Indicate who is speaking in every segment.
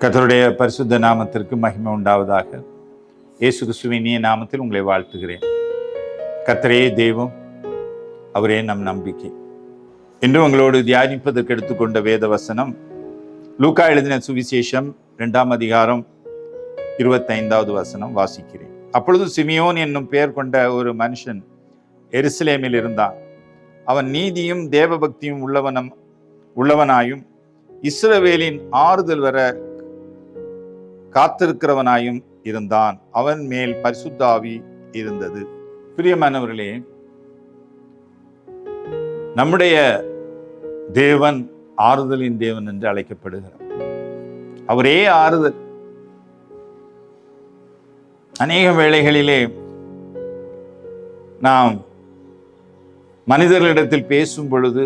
Speaker 1: கர்த்தருடைய பரிசுத்த நாமத்திற்கு மகிமை உண்டாவதாக. இயேசு கிறிஸ்துவின் இனிய நாமத்தில் உங்களை வாழ்த்துகிறேன். கர்த்தரே தெய்வம், அவரே நம் நம்பிக்கை. இன்று உங்களோடு தியானிப்பதற்கு எடுத்துக்கொண்ட வேத வசனம் லூக்கா எழுதின சுவிசேஷம் 2ஆம் அதிகாரம் 25வது வசனம் வாசிக்கிறேன். அப்பொழுது சிமியோன் என்னும் பெயர் கொண்ட ஒரு மனுஷன் எருசலேமில் இருந்தான். அவன் நீதியும் தேவபக்தியும் உள்ளவனாயும் இஸ்ரவேலின் ஆறுதல் வர காத்திருக்கிறவனாயும் இருந்தான். அவன் மேல் பரிசுத்த ஆவி இருந்தது. பிரியமானவர்களே, நம்முடைய தேவன் ஆறுதலின் தேவன் என்று அழைக்கப்படுகிறார். அவரே ஆறுதல். அநேக வேளைகளிலே நாம் மனிதர்களிடத்தில் பேசும் பொழுது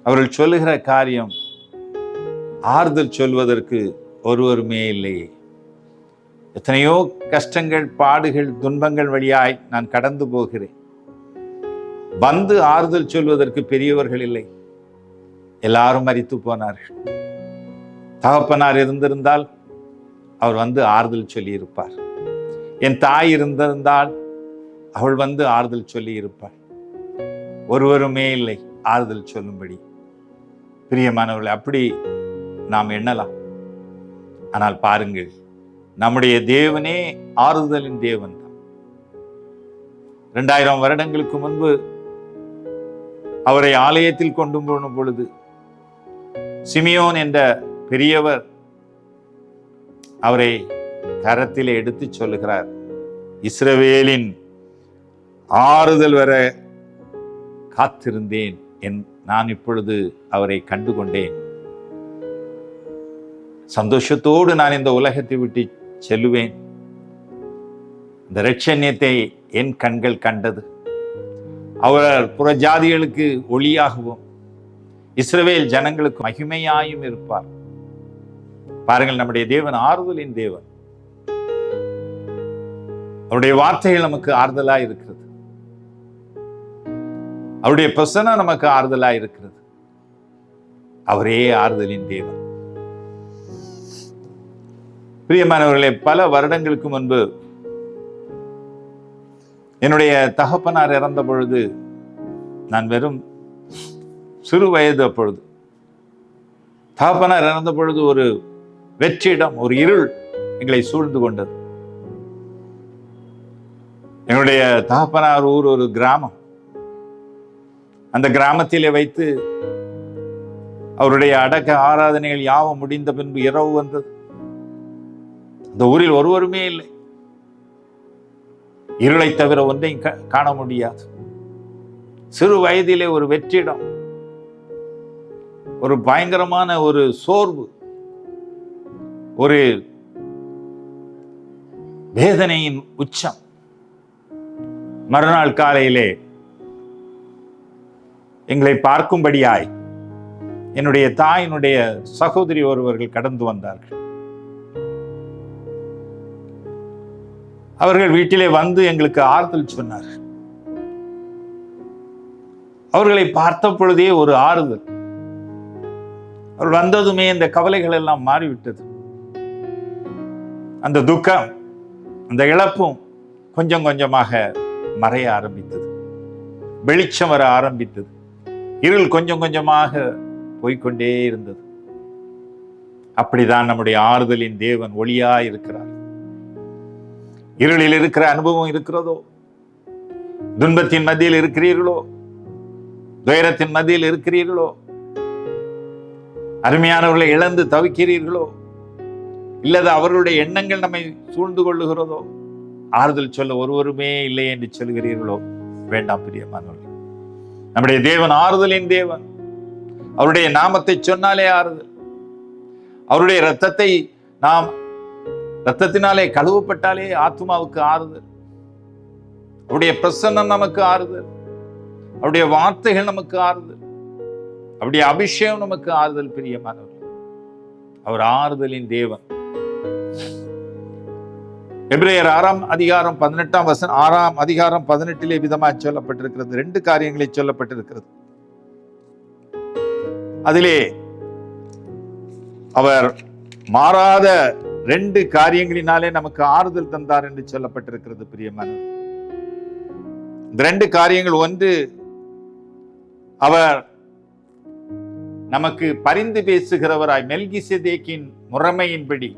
Speaker 1: அவர்கள் சொல்லுகிற காரியம் ஆறுதல் சொல்வதற்கு ஒருவருமே இல்லையே. எத்தனையோ கஷ்டங்கள், பாடுகள், துன்பங்கள் வழியாய் நான் கடந்து போகிறேன். வந்து ஆறுதல் சொல்வதற்கு பெரியவர்கள் இல்லை. எல்லாரும் மரித்து போனார்கள். தகப்பனார் இருந்திருந்தால் அவர் வந்து ஆறுதல் சொல்லி இருப்பார். என் தாய் இருந்திருந்தால் அவள் வந்து ஆறுதல் சொல்லி இருப்பாள். ஒருவருமே இல்லை ஆறுதல் சொல்லும்படி. பிரியமானவர்களே, அப்படி நாம் எண்ணலாம். ஆனால் பாருங்கள், நம்முடைய தேவனே ஆறுதலின் தேவன் தான். 2000 வருடங்களுக்கு முன்பு அவரை ஆலயத்தில் கொண்டு போன பொழுது சிமியோன் என்ற பெரியவர் அவரை கரத்திலே எடுத்து சொல்லுகிறார், இஸ்ரவேலின் ஆறுதல் வர காத்திருந்தேன், நான் இப்பொழுது அவரை கண்டுகொண்டேன். சந்தோஷத்தோடு நான் இந்த உலகத்தை விட்டு செல்லுவேன். இந்த இரட்சண்யத்தை என் கண்கள் கண்டது. அவர் புறஜாதிகளுக்கு ஒளியாகவும் இஸ்ரவேல் ஜனங்களுக்கு மகிமையாயும் இருப்பார். பாருங்கள், நம்முடைய தேவன் ஆறுதலின் தேவன். அவருடைய வார்த்தைகள் நமக்கு ஆறுதலா இருக்கிறது. அவருடைய பிரசன்னம் நமக்கு ஆறுதலா இருக்கிறது. அவரே ஆறுதலின் தேவன். பிரியமானவர்களே, பல வருடங்களுக்கு முன்பு என்னுடைய தகப்பனார் இறந்த பொழுது நான் வெறும் சிறு வயது. அப்பொழுது தகப்பனார் இறந்த பொழுது ஒரு வெற்றிடம், ஒரு இருள் எங்களை சூழ்ந்து கொண்டது. எங்களுடைய தகப்பனார் ஊர் ஒரு கிராமம். அந்த கிராமத்திலே வைத்து அவருடைய அடக்க ஆராதனைகள் யாவும் முடிந்த பின்பு இரவு வந்தது. அந்த ஊரில் ஒருவருமே இல்லை. இருளை தவிர ஒன்றையும் காண முடியாது. சிறு வயதிலே ஒரு வெற்றிடம், ஒரு பயங்கரமான ஒரு சோர்வு, ஒரு வேதனையின் உச்சம். மறுநாள் காலையிலே எங்களை பார்க்கும்படியாய் என்னுடைய தாயினுடைய சகோதரி ஒருவர்கள் கடந்து வந்தார்கள். அவர்கள் வீட்டிலே வந்து எங்களுக்கு ஆறுதல் சொன்னார். அவர்களை பார்த்த பொழுதே ஒரு ஆறுதல். அவர்கள் வந்ததுமே இந்த கவலைகள் எல்லாம் மாறிவிட்டது. அந்த துக்கம், அந்த இழப்பும் கொஞ்சம் கொஞ்சமாக மறைய ஆரம்பித்தது. வெளிச்சம் வர ஆரம்பித்தது. இருள் கொஞ்சம் கொஞ்சமாக போய்கொண்டே இருந்தது. அப்படிதான் நம்முடைய ஆறுதலின் தேவன் ஒளியா இருக்கிறார். இருளில் இருக்கிற அனுபவம் இருக்கிறதோ, துன்பத்தின் மத்தியில் இருக்கிறீர்களோ, துயரத்தின் மத்தியில் இருக்கிறீர்களோ, அருமையானவர்களை இழந்து தவிக்கிறீர்களோ, இல்லது அவர்களுடைய எண்ணங்கள் நம்மை சூழ்ந்து கொள்ளுகிறதோ, ஆறுதல் சொல்ல ஒருவருமே இல்லை என்று சொல்கிறீர்களோ, வேண்டாம் பிரியமானவர்கள். நம்முடைய தேவன் ஆறுதலின் தேவன். அவருடைய நாமத்தை சொன்னாலே ஆறுதல். அவருடைய இரத்தத்தை நாம் இரத்தத்தினாலே கழுவப்பட்டாலே ஆத்மாவுக்கு ஆறுதல். அவருடைய பிரசன்னம் நமக்கு ஆறுதல். அவருடைய வார்த்தைகள் நமக்கு ஆறுதல். அவருடைய அபிஷேகம் நமக்கு ஆறுதல். பிரியமானவர்கள், அவர் ஆறுதலின் தேவன். எபிரேயர் 6ஆம் அதிகாரம் 18ஆம் வசனம் 6ஆம் அதிகாரம் 18 விதமாக சொல்லப்பட்டிருக்கிறது. 2 காரியங்களை சொல்லப்பட்டிருக்கிறது. அதிலே அவர் மாறாத 2 காரியங்களினாலே நமக்கு ஆறுதல் தந்தார் என்று சொல்லப்பட்டிருக்கிறது பிரியமானவர்களே. இந்த 2 காரியங்கள், ஒன்று, அவர் நமக்கு பரிந்து பேசுகிறவராய், மெல்கிசேதேக்கின் முறைமையின்படி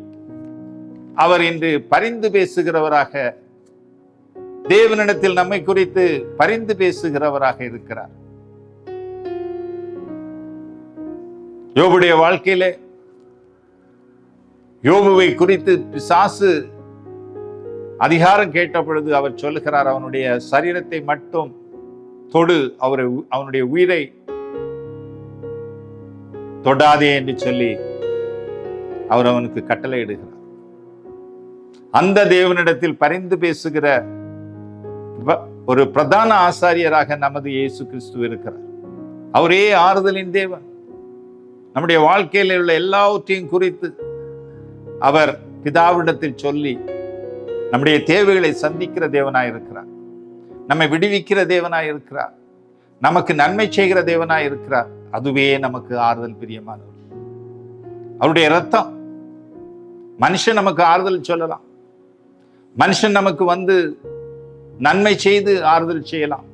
Speaker 1: அவர் இன்று பரிந்து பேசுகிறவராக, தேவனிடத்தில் நம்மை குறித்து பரிந்து பேசுகிறவராக இருக்கிறார். யோபுடைய வாழ்க்கையிலே யோபுவை குறித்து பிசாசு அதிகாரம் கேட்ட பொழுது அவர் சொல்லுகிறார், அவனுடைய சரீரத்தை மட்டும் தொடு, அவனுடைய உயிரை தொடாதே என்று சொல்லி அவர் அவனுக்கு கட்டளை இடுகிறார். அந்த தேவனிடத்தில் பரிந்து பேசுகிற ஒரு பிரதான ஆசாரியராக நமது இயேசு கிறிஸ்து இருக்கிறார். அவரே ஆறுதலின் தேவன். நம்முடைய வாழ்க்கையில் உள்ள எல்லாவற்றையும் குறித்து அவர் பிதாவிடத்தில் சொல்லி நம்முடைய தேவைகளை சந்திக்கிற தேவனாய் இருக்கிறார். நம்மை விடுவிக்கிற தேவனாய் இருக்கிறார். நமக்கு நன்மை செய்கிற தேவனாய் இருக்கிறார். அதுவே நமக்கு ஆறுதல் பிரியமானவர். அவருடைய இரத்தம். மனுஷன் நமக்கு ஆறுதல் சொல்லலாம், மனுஷன் நமக்கு வந்து நன்மை செய்து ஆறுதல் செய்யலாம்,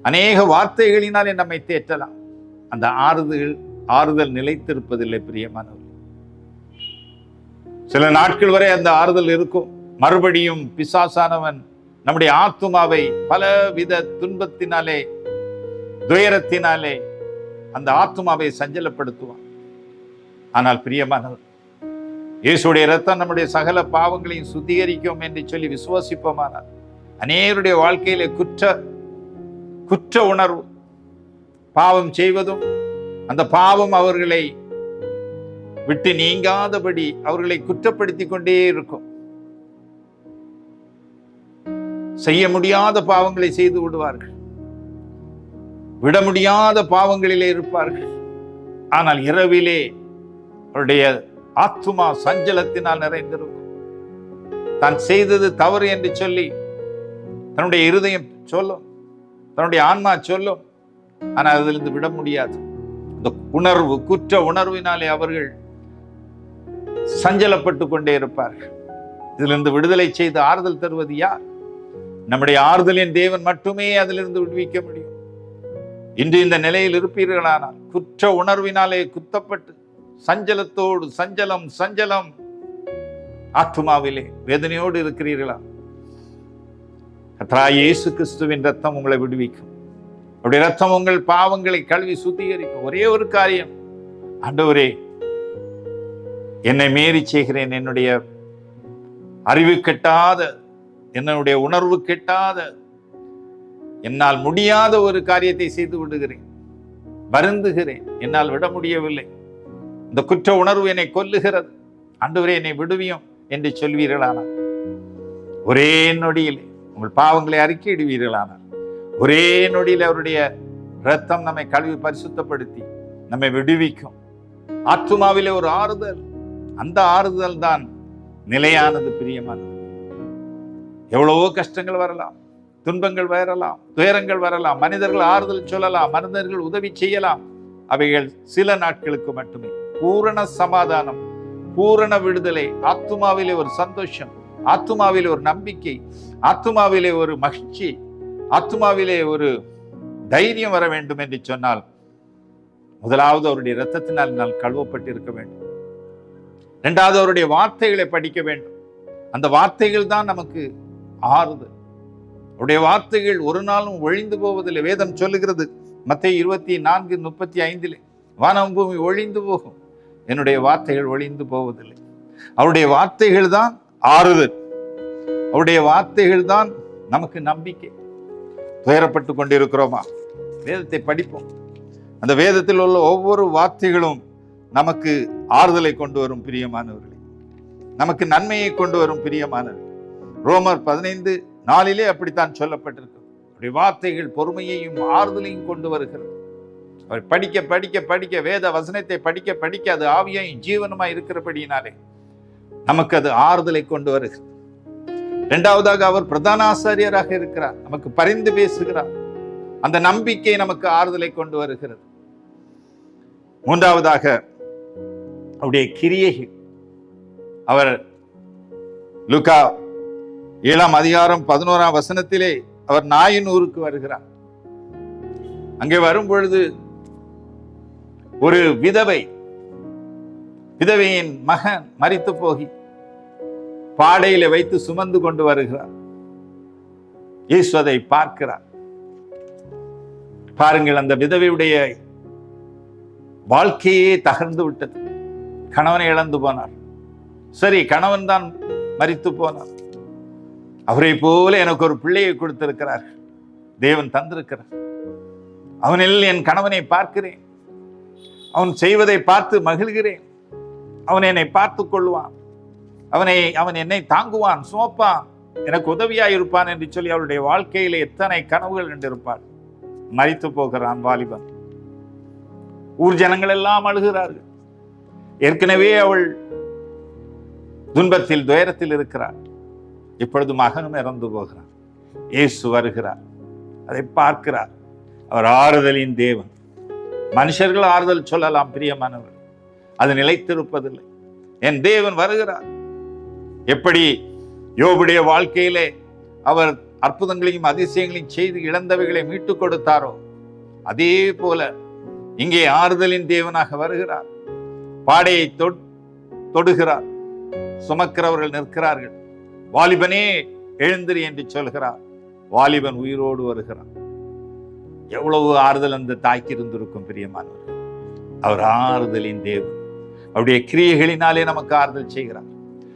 Speaker 1: அநேக வார்த்தைகளினாலே நம்மை தேற்றலாம். அந்த ஆறுதல் நிலைத்திருப்பதில்லை பிரியமானவர். சில நாட்கள் வரை அந்த ஆறுதல் இருக்கும். மறுபடியும் பிசாசானவன் நம்முடைய ஆத்துமாவை பலவித துன்பத்தினாலே, துயரத்தினாலே அந்த ஆத்துமாவை சஞ்சலப்படுத்துவான். ஆனால் பிரியமானவர், இயேசுடைய இரத்தம் நம்முடைய சகல பாவங்களையும் சுத்திகரிக்கும் என்று சொல்லி விசுவாசிப்போமானால், அநேகருடைய வாழ்க்கையிலே குற்ற உணர்வு, பாவம் செய்வதும் அந்த பாவம் அவர்களை விட்டு நீங்காதபடி அவர்களை குற்றப்படுத்தி கொண்டே இருக்கும். செய்ய முடியாத பாவங்களை செய்து விடுவார்கள், விட முடியாத பாவங்களிலே இருப்பார்கள். ஆனால் இரவிலே அவருடைய ஆத்துமா சஞ்சலத்தினால் நிறைந்திருக்கும். தான் செய்தது தவறு என்று சொல்லி தன்னுடைய இருதயம் சொல்லும், தன்னுடைய ஆன்மா சொல்லும். ஆனால் அதிலிருந்து விட முடியாது. இந்த உணர்வு, குற்ற உணர்வினாலே அவர்கள் சஞ்சலப்பட்டு கொண்டே இருப்பார்கள். இதிலிருந்து விடுதலை செய்து ஆறுதல் தருவது யார்? நம்முடைய ஆறுதலின் தேவன் மட்டுமே அதிலிருந்து விடுவிக்க முடியும். இன்று இந்த நிலையில் இருப்பீர்களானால், குற்ற உணர்வினாலே குத்தப்பட்டு சஞ்சலத்தோடு சஞ்சலம் ஆத்துமாவிலே வேதனையோடு இருக்கிறீர்களா? கர்த்தராகிய இயேசு கிறிஸ்துவின் ரத்தம் உங்களை விடுவிக்கும். அவருடைய ரத்தம் உங்கள் பாவங்களை கழுவி சுத்திகரிக்கும். ஒரே ஒரு காரியம், ஆண்டவரே, என்னை மீறி செய்கிறேன், என்னுடைய அறிவு கெட்டாத, என்னுடைய உணர்வு கெட்டாத, என்னால் முடியாத ஒரு காரியத்தை செய்து விடுகிறேன், வருந்துகிறேன், என்னால் விட முடியவில்லை, இந்த குற்ற உணர்வு என்னை கொல்லுகிறது, ஆண்டவரே என்னை விடுவியும் என்று சொல்வீர்களானால், ஒரே நொடியிலே உங்கள் பாவங்களை அறிக்கையிடுவீர்களானால், ஒரே நொடியில் அவருடைய இரத்தம் நம்மை கழுவி பரிசுத்தப்படுத்தி நம்மை விடுவிக்கும். ஆத்துமாவிலே ஒரு ஆறுதல். அந்த ஆறுதல் தான் நிலையானது பிரியமானது. எவ்வளவோ கஷ்டங்கள் வரலாம், துன்பங்கள் வரலாம், துயரங்கள் வரலாம், மனிதர்கள் ஆறுதல் சொல்லலாம், மனிதர்கள் உதவி செய்யலாம். அவைகள் சில நாட்களுக்கு மட்டுமே. பூரண சமாதானம், பூரண விடுதலை, ஆத்துமாவிலே ஒரு சந்தோஷம், ஆத்துமாவிலே ஒரு நம்பிக்கை, ஆத்துமாவிலே ஒரு மகிழ்ச்சி, ஆத்துமாவிலே ஒரு தைரியம் வர வேண்டும் என்று சொன்னால், முதலாவது அவருடைய இரத்தத்தினால் நான் கழுவப்பட்டிருக்க வேண்டும். இரண்டாவது அவருடைய வார்த்தைகளை படிக்க வேண்டும். அந்த வார்த்தைகள் தான் நமக்கு ஆறுதல். அவருடைய வார்த்தைகள் ஒரு நாளும் ஒழிந்து போவதில்லை. வேதம் சொல்லுகிறது மத்தேயு 24:35, வானம் பூமி ஒழிந்து போகும், என்னுடைய வார்த்தைகள் ஒழிந்து போவதில்லை. அவருடைய வார்த்தைகள் தான் ஆறுதல். அவருடைய வார்த்தைகள் தான் நமக்கு நம்பிக்கை. துயரப்பட்டு கொண்டிருக்கிறோமா? வேதத்தை படிப்போம். அந்த வேதத்தில் உள்ள ஒவ்வொரு வார்த்தைகளும் நமக்கு ஆறுதலை கொண்டு வரும் பிரியமானவர்களே, நமக்கு நன்மையை கொண்டு வரும் பிரியமானவர்களே. ரோமர் 15:4 அப்படித்தான் சொல்லப்பட்டிருக்கு. அவருடைய வார்த்தைகள் பொறுமையையும் ஆறுதலையும் கொண்டு வருகிறது. அவர் படிக்க படிக்க படிக்க, வேத வசனத்தை படிக்க படிக்க, அது ஆவியாயும் ஜீவனுமாய் இருக்கிறபடியினாலே நமக்கு அது ஆறுதலை கொண்டு வருகிறது. இரண்டாவதாக அவர் பிரதான ஆசாரியராக இருக்கிறார், நமக்கு பரிந்து பேசுகிறார். அந்த நம்பிக்கை நமக்கு ஆறுதலை கொண்டு வருகிறது. மூன்றாவதாக அவருடைய கிரியைகள், அவர் லூக்கா 7:11 அவர் நாயின் ஊருக்கு வருகிறார். அங்கே வரும் பொழுது ஒரு விதவையின் மகன் மரித்து போகி பாடையில வைத்து சுமந்து கொண்டு வருகிறார். இயேசு அதை பார்க்கிறார். பாருங்கள், அந்த விதவையுடைய வாழ்க்கையே தகர்ந்து விட்டது. கணவனை இழந்து போனார். சரி, கணவன் தான் மரித்து போனார். அவரை போல எனக்கு ஒரு பிள்ளையை கொடுத்திருக்கிறார், தேவன் தந்திருக்கிறார். அவனில் என் கணவனை பார்க்கிறேன், அவன் செய்வதை பார்த்து மகிழ்கிறேன். அவன் என்னை பார்த்துக் கொள்வான், அவன் என்னை தாங்குவான், சுமப்பான், எனக்கு உதவியாயிருப்பான் என்று சொல்லி அவருடைய வாழ்க்கையில எத்தனை கனவுகள் கண்டிருப்பாள். மரித்து போகிறான் வாலிபன். ஊர் ஜனங்கள் எல்லாம் அழுகிறார்கள். ஏற்கனவே அவள் துன்பத்தில் துயரத்தில் இருக்கிறார். இப்பொழுது மகனும் இறந்து போகிறான். இயேசு வருகிறார், அதை பார்க்கிறார். அவர் ஆறுதலின் தேவன். மனுஷர்கள் ஆறுதல் சொல்லலாம் பிரியமானவர், அது நிலைத்திருப்பதில்லை. என் தேவன் வருகிறார். எப்படி யோபுடைய வாழ்க்கையிலே அவர் அற்புதங்களையும் அதிசயங்களையும் செய்து இழந்தவைகளை மீட்டுக் கொடுத்தாரோ, அதே போல இங்கே ஆறுதலின் தேவனாக வருகிறார். பாடையை தொடுகிறார். சுமக்கிறவர்கள் நிற்கிறார்கள். வாலிபனே எழுந்திரி என்று சொல்கிறார். வாலிபன் உயிரோடு வருகிறான். எவ்வளவு ஆறுதல் அந்த தாய்க்கு இருந்திருக்கும் பிரியமானவர்கள். அவர் ஆறுதலின் தேவன். அவருடைய கிரியைகளினாலே நமக்கு ஆறுதல் செய்கிறார்.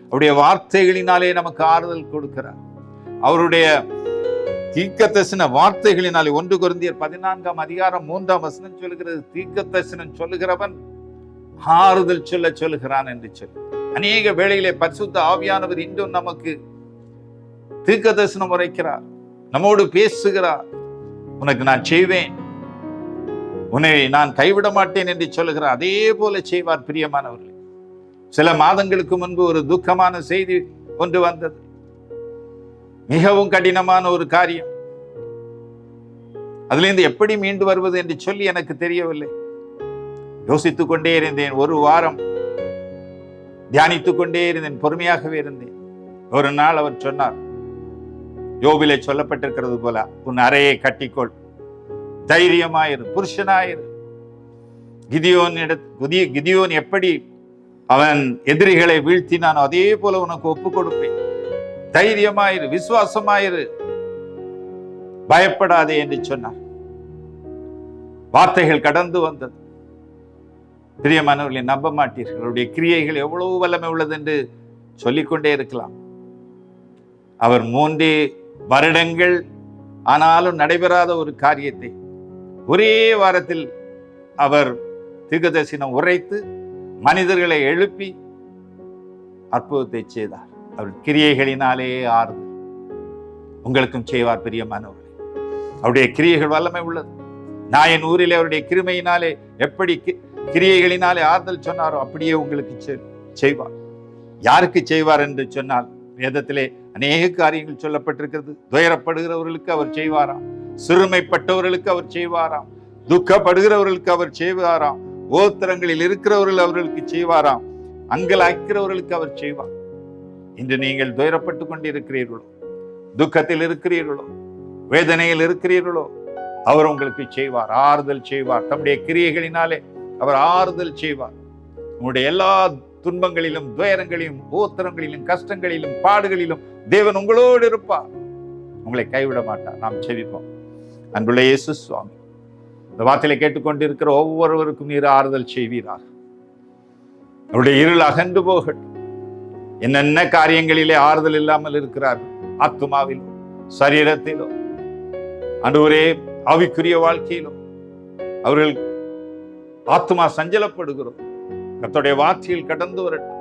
Speaker 1: அவருடைய வார்த்தைகளினாலே நமக்கு ஆறுதல் கொடுக்கிறார். அவருடைய தீர்க்கதரிசன வார்த்தைகளினாலே 1 கொரிந்தியர் 14:3 சொல்லுகிறது, தீர்க்கதரிசனம் சொல்லுகிறவன் ஆறுதல் சொல்லுகிறான் என்று சொல்லி. அநேக வேளையிலே பரிசுத்த ஆவியானவர் இன்றும் நமக்கு தீர்க்கதரிசனம் உரைக்கிறார், நம்மோடு பேசுகிறார். உனக்கு நான் செய்வேன், உன்னை நான் கைவிட மாட்டேன் என்று சொல்லுகிறார். அதே போல செய்வார் பிரியமானவர்கள். சில மாதங்களுக்கு முன்பு ஒரு துக்கமான செய்தி ஒன்று வந்தது. மிகவும் கடினமான ஒரு காரியம். அதிலிருந்து எப்படி மீண்டு வருவது என்று சொல்லி எனக்கு தெரியவில்லை. யோசித்துக் கொண்டே இருந்தேன். ஒரு வாரம் தியானித்துக் கொண்டே இருந்தேன். பொறுமையாகவே இருந்தேன். ஒரு நாள் அவர் சொன்னார், யோபிலே சொல்லப்பட்டிருக்கிறது போல, உன் அறையை கட்டிக்கொள், தைரியமாயிரு, புருஷனாயிரு. கிதியோன் எப்படி அவன் எதிரிகளை வீழ்த்தினானோ அதே போல உனக்கு ஒப்புக் கொடுப்பேன். தைரியமாயிரு, விசுவாசமாயிரு, பயப்படாதே என்று சொன்னார். வார்த்தைகள் கடந்து வந்தது. பிரியமானவர்களை, நம்ப மாட்டீர்கள், அவருடைய கிரியைகள் எவ்வளவு வல்லமை உள்ளது என்று சொல்லிக்கொண்டே இருக்கலாம். அவர் 3 வருடங்கள் ஆனாலும் நடைபெறாத ஒரு காரியத்தை ஒரே வாரத்தில் அவர் தீர்க்கதரிசனம் உரைத்து மனிதர்களை எழுப்பி அற்புதத்தை செய்தார். அவர் கிரியைகளினாலே ஆறுதல் உங்களுக்கும் செய்வார் பிரியமானவர்களே. அவருடைய கிரியைகள் வல்லமை உள்ளது. நாயன் ஊரிலே அவருடைய கிருமையினாலே எப்படி கிரியைகளினாலே ஆறுதல் சொன்னாரோ அப்படியே உங்களுக்கு செய்வார். யாருக்கு செய்வார் என்று சொன்னால், வேதத்திலே அநேக காரியங்கள் சொல்லப்பட்டிருக்கிறது. துயரப்படுகிறவர்களுக்கு அவர் செய்வாராம், சிறுமைப்பட்டவர்களுக்கு அவர் செய்வாராம், துக்கப்படுகிறவர்களுக்கு அவர் செய்வாராம், ஓத்திரங்களில் இருக்கிறவர்கள் அவர்களுக்கு செய்வாராம், அங்கலாய்க்கிறவர்களுக்கு அவர் செய்வார். இன்று நீங்கள் துயரப்பட்டு கொண்டிருக்கிறீர்களோ, துக்கத்தில் இருக்கிறீர்களோ, வேதனையில் இருக்கிறீர்களோ, அவர் உங்களுக்கு செய்வார், ஆறுதல் செய்வார். தம்முடைய கிரியைகளினாலே அவர் ஆறுதல் செய்வார். உங்களுடைய எல்லா துன்பங்களிலும், துயரங்களிலும், ஓத்திரங்களிலும், கஷ்டங்களிலும், பாடுகளிலும் தேவன் உங்களோடு இருப்பார். உங்களை கைவிட மாட்டார். நாம் செபிப்போம். அன்புள்ள இயேசு சுவாமி, இந்த வார்த்தையை கேட்டுக்கொண்டிருக்கிற ஒவ்வொருவருக்கும் நீர் ஆறுதல் செய்வீராக. அவருடைய இருள் அகன்று போகட்டும். என்னென்ன காரியங்களிலே ஆறுதல் இல்லாமல் இருக்கிறார்கள், ஆத்துமாவிலோ, சரீரத்திலோ, ஆண்டவரே ஆவிக்குரிய வாழ்க்கையிலோ அவர்கள் ஆத்துமா சஞ்சலப்படுகிறோம். கர்த்தருடைய வார்த்தையில் கடந்து வரட்டும்,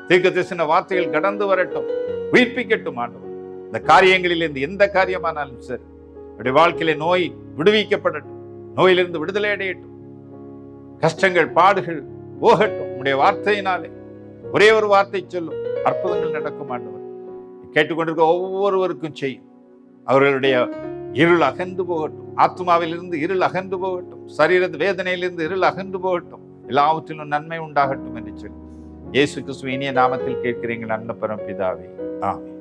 Speaker 1: தீர்க்கதரிசன வார்த்தைகள் கடந்து வரட்டும், உயிர்ப்பிக்கட்டும். ஆண்டவர் இந்த காரியங்களில் இருந்து எந்த காரியமானாலும் சரி, அவருடைய வாழ்க்கையில நோய் விடுவிக்கப்படட்டும், நோயிலிருந்து விடுதலை அடையட்டும், கஷ்டங்கள் பாடுகள் போகட்டும். உடைய வார்த்தையினாலே ஒரே ஒரு வார்த்தை சொல்லும், அற்புதங்கள் நடக்கும். ஆண்டவர் கேட்டுக்கொண்டிருக்க ஒவ்வொருவருக்கும் செய்யும். அவர்களுடைய இருள் அகன்று போகட்டும், ஆத்மாவில் இருந்து இருள் அகன்று போகட்டும், சரீர வேதனையிலிருந்து இருள் அகன்று போகட்டும், எல்லாவற்றிலும் நன்மை உண்டாகட்டும் என்று சொல்லி இயேசு கிறிஸ்துவின் இனிய நாமத்தில் கேட்கிறீங்கள் அன்பு பரமபிதாவே, ஆமென்.